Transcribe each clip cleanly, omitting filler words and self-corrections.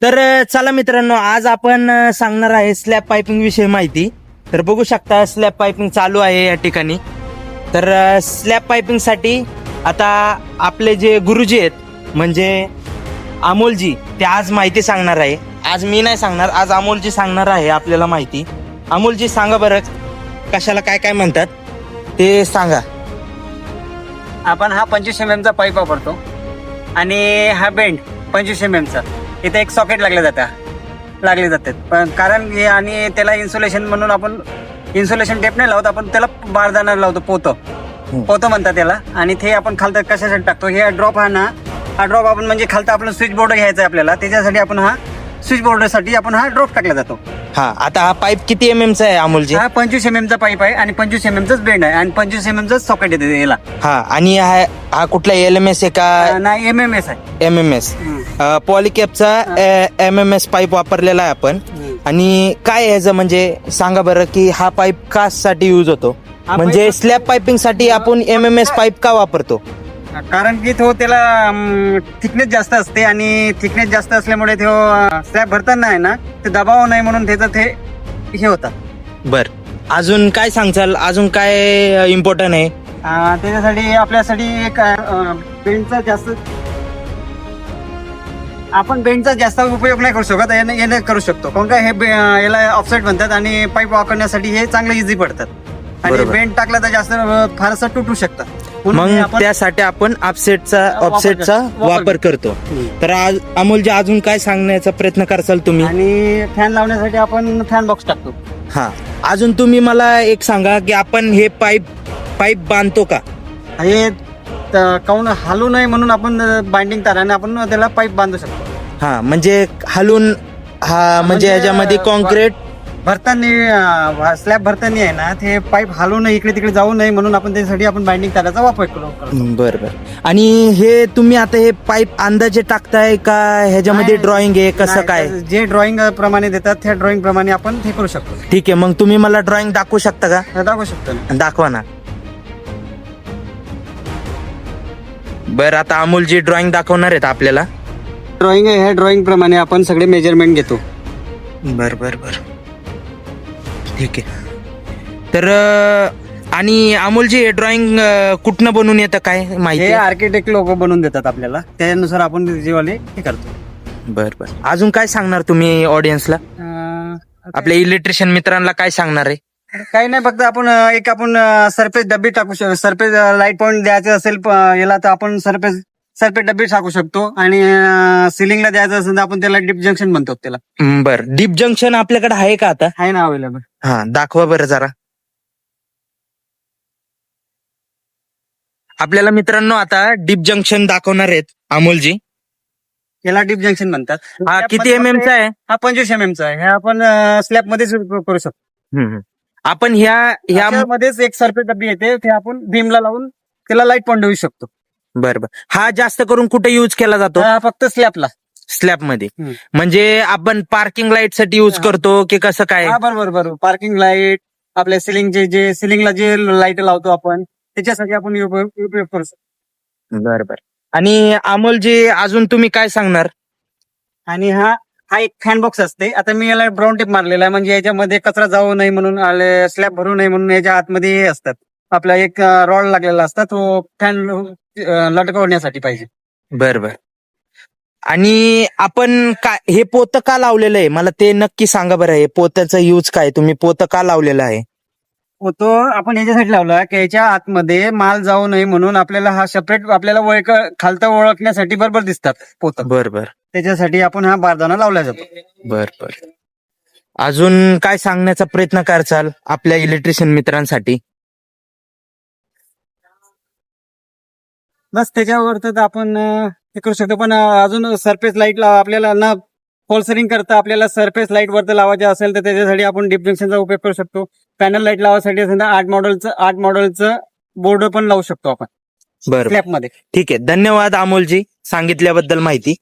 तर चला मित्रांनो, आज आपण सांगणार आहे स्लॅब पायपिंग विषयी माहिती. तर बघू शकता स्लॅब पायपिंग चालू आहे या ठिकाणी. तर स्लॅब पायपिंग साठी आता आपले जे गुरुजी आहेत म्हणजे अमोलजी, ते आज माहिती सांगणार आहे. आज मी नाही सांगणार, आज अमोलजी सांगणार आहे आपल्याला माहिती. अमोलजी सांगा बरं, कशाला काय काय म्हणतात ते सांगा. आपण हा 25 mm चा पाईप वापरतो आणि हा बेंड 25 mm चा. इथे एक सॉकेट लागले जातात पण कारण हे आणि त्याला इन्सुलेशन म्हणून आपण इन्सुलेशन टेप नाही लावत, आपण त्याला बारदाना लावतो. पोतं म्हणतात त्याला. आणि ते आपण खालतं कशासाठी टाकतो, हे ड्रॉप हा ड्रॉप आपण म्हणजे खालतं आपलं स्विच बोर्ड घ्यायचा आहे आपल्याला, त्याच्यासाठी आपण हा स्विच बोर्डसाठी आपण हा ड्रॉप टाकला जातो. हा, आता हा पाईप किती MM चा आहे अमोलजी? हा 25 mm चा पाईप आहे आणि 25 mm चाच बेंड आहे आणि 25 mm चा सॉकेट येते याला. हा, आणि हा कुठला LMS आहे का नाही, MMS आहे. MMS पॉलिकॅपचा MMS पाईप वापरलेला आहे आपण. आणि काय ह्याचं म्हणजे सांगा बरं की हा पाईप कासाठी यूज होतो, म्हणजे स्लॅब पायपिंग साठी आपण MMS पाईप का वापरतो? कारण की तो त्याला थिकनेस जास्त असते आणि थिकनेस जास्त असल्यामुळे तो स्लॅब भरताना आहे ना, ते दबाव नाही म्हणून त्याचं ते हे होतं. बर, अजून काय सांगचाल, अजून काय इम्पॉर्टंट आहे? त्याच्यासाठी आपल्यासाठी एक बेंडचा जास्त उपयोग नाही करू शकत, याने करू शकतो. कारण का हे याला ऑफसेट म्हणतात आणि पाईप वापरण्यासाठी हे चांगलं इझी पडतात. आणि बरोबर. बेंड टाकला तर जास्त फारसं तुटू शकतात. मग त्यासाठी आपण ऑफसेटचा वापर करतो. तर आज अमोलजी अजून काय सांगण्याचा प्रयत्न करसाल तुम्ही? आणि फॅन लावण्यासाठी आपण फॅन बॉक्स टाकतो. हा, अजून तुम्ही मला एक सांगा की आपण हे पाईप बांधतो का? हे काऊन हलू नये म्हणून आपण बाइंडिंग ताराने आपण त्याला पाईप बांधू शकतो. हा, म्हणजे हलून, हा म्हणजे ह्याच्यामध्ये कॉन्क्रीट भरताना स्लॅब भरताना आहे ना, ते पाईप हलू नये, इकडे तिकडे जाऊ नये म्हणून आपण त्यासाठी आपण बाइंडिंग ताराचा वापर करतो. बर. आणि हे तुम्ही आता हे पाईप अंदाजे टाकताय का ह्याच्यामध्ये ड्रॉइंग आहे कसं नाही, काय? जे ड्रॉइंग प्रमाणे देतात त्या ड्रॉइंग प्रमाणे आपण हे करू शकतो. ठीक आहे, मग तुम्ही मला ड्रॉइंग दाखवू शकता का? दाखवू शकतो ना. दाखवा ना. बर, आता अमोलजी ड्रॉइंग दाखवणार आहेत आपल्याला. ड्रॉइंग आहे, ह्या ड्रॉइंग प्रमाणे आपण सगळे मेजरमेंट घेतो. बर, ठीक आहे. तर आणि अमोलजी हे ड्रॉइंग कुठनं बनवून येतं काय माहिती? हे आर्किटेक्ट लोक बनवून देतात आपल्याला, त्यानुसार आपण जीवाले हे करतो. बर, अजून काय सांगणार तुम्ही ऑडियन्सला, आपल्या इलेक्ट्रिशियन मित्रांना काय सांगणार आहे? काही नाही, फक्त आपण सरफेस डब्बी टाकू शकतो. सरफेस लाईट पॉईंट द्यायचे असेल याला तर आपण सरफेस डब्बी टाकू शकतो. आणि सिलिंगला द्यायचं असेल तर आपण त्याला डीप जंक्शन म्हणतो त्याला. बर, डीप जंक्शन आपल्याकडे आहे का आता? आहे ना, अवेलेबल. हा, दाखवा बरं जरा. आपल्याला मित्रांनो आता डीप जंक्शन दाखवणार आहेत अमोलजी. याला डीप जंक्शन म्हणतात. हा किती MM चा आहे? हा 25 mm चा आहे. हे आपण स्लॅब मध्येच करू शकतो. आपण ह्यामध्येच एक सरफेस डब्बी येते, ते आपण बीमला लावून त्याला लाईट पॉईंट देऊ शकतो. बर, हा जास्त करून कुठे युज केला जातो? फक्त स्लॅबला. स्लॅब मध्ये, म्हणजे आपण पार्किंग लाईट साठी युज करतो की कसं काय? हा, बरोबर. पार्किंग लाईट, आपल्या सिलिंगला जे लाईट लावतो आपण, त्याच्यासाठी आपण उपयोग करू शकतो. बर. आणि अमोलजी अजून तुम्ही काय सांगणार? आणि हा एक फॅन बॉक्स असते. आता मी याला ब्राऊन टेप मारलेला आहे, म्हणजे याच्यामध्ये कचरा जाऊ नये म्हणून, स्लॅब भरू नये म्हणून याच्या आतमध्ये हे असतात, आपला एक रॉड लागलेला असतात, तो फॅन लटकवण्यासाठी पाहिजे. बर. आणि आपण हे पोतं का लावलेलं आहे, मला ते नक्की सांगा बरं. हे पोत्याचा यूज काय, तुम्ही पोतं का लावलेलं आहे? तो आपण याच्यासाठी लावला की याच्या आतमध्ये माल जाऊ नये म्हणून आपल्याला हा सेपरेट आपल्याला खालता ओळखण्यासाठी बरोबर दिसतात पोतं. बर. त्याच्यासाठी आपण हा बारदाना लावला जातो. बर. अजून काय सांगण्याचा प्रयत्न करचाल आपल्या इलेक्ट्रिशियन मित्रांसाठी? बस त्याच्यावर तर आपण हे करू शकतो. पण अजून सरफेस लाईट आपल्याला ना होलसरिंग करता आपल्याला सरफेस लाईट वरती लावायचे असेल तर त्याच्यासाठी आपण डीप जंक्शनचा उपयोग करू शकतो. पॅनल लाईट लावायसाठी असेल तर 8 मॉडेलचं बोर्ड पण लावू शकतो आपण स्लॅब मध्ये. ठीक आहे, धन्यवाद अमोलजी सांगितल्याबद्दल माहिती.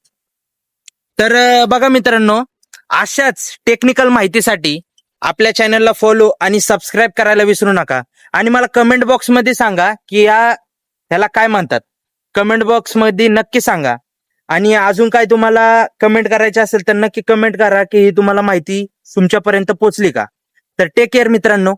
तर बघा मित्रांनो, अशाच टेक्निकल माहितीसाठी आपल्या चॅनलला फॉलो आणि सबस्क्राईब करायला विसरू नका. आणि मला कमेंट बॉक्स मध्ये सांगा की ह्याला काय म्हणतात. कमेंट बॉक्स मध्ये नक्की सांगा. आणि अजून काय तुम्हाला कमेंट करायचे असेल तर नक्की कमेंट करा की ही तुम्हाला माहिती तुमच्यापर्यंत पोहोचली का. तर टेक केअर मित्रांनो.